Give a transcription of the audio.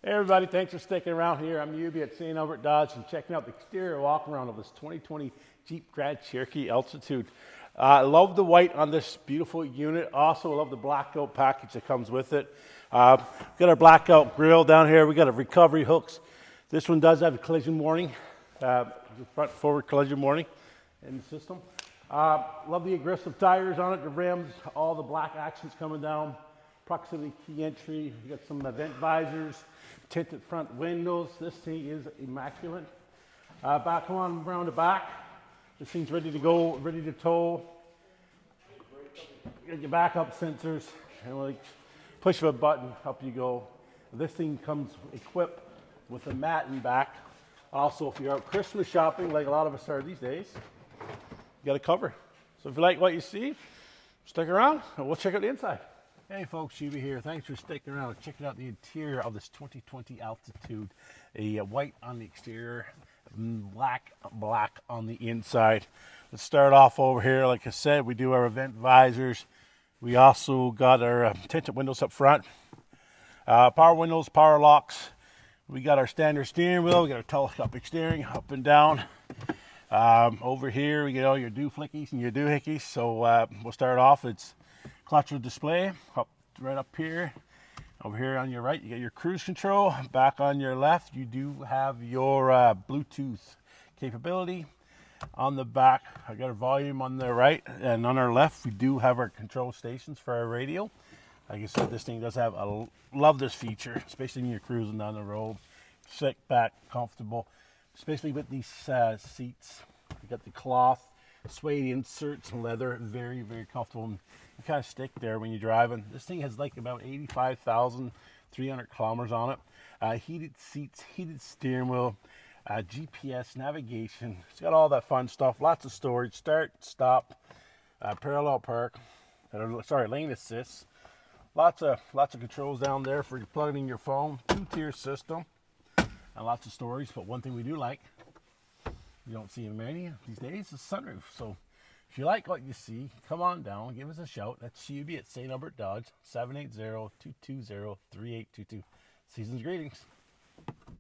Hey everybody, thanks for sticking around here. I'm Yubi at St.Albert Dodge and checking out the exterior walk around of this 2020 Jeep Grand Cherokee Altitude. I love the white on this beautiful unit. Also love the blackout package that comes with it. Got our blackout grille down here. We got our recovery hooks. This one does have a collision warning, front forward collision warning in the system. Love the aggressive tires on it, the rims, all the black accents coming down. Proximity key entry, you got some vent visors, tinted front windows. This thing is immaculate. Back on around the back, this thing's ready to go, ready to tow. You got your backup sensors, and like push of a button, up you go. This thing comes equipped with a mat in back. Also, if you're out Christmas shopping, like a lot of us are these days, you got a cover. So if you like what you see, stick around and we'll check out the inside. Hey folks, Yubi here. Thanks for sticking around and checking out the interior of this 2020 Altitude. A white on the exterior, black on the inside. Let's start off over here. Like I said, we do our vent visors. We also got our tinted windows up front. Power windows, power locks. We got our standard steering wheel. We got our telescopic steering up and down. Over here, we get all your do-flickies and your do-hickeys. So we'll start off. It's clutch display up right up here. Over here on your right, you get your cruise control. Back on your left, you do have your Bluetooth capability. On the back, I got a volume on the right, and on our left, we do have our control stations for our radio. Like I said, this thing does have love this feature, especially when you're cruising down the road. Sit back, comfortable, especially with these seats. You got the cloth, suede inserts, and leather, very, very comfortable. And you kind of stick there when you're driving. This thing has like about 85,300 kilometers on it. Heated seats, heated steering wheel, GPS navigation. It's got all that fun stuff. Lots of storage. Start, stop, parallel park. Lane assist. Lots of controls down there for plugging in your phone. 2-tier system, and lots of storage. But one thing we do like, you don't see in many these days, is sunroof. So if you like what you see, come on down, give us a shout. That's Yubi at St. Albert Dodge, 780-220-3822. Season's greetings.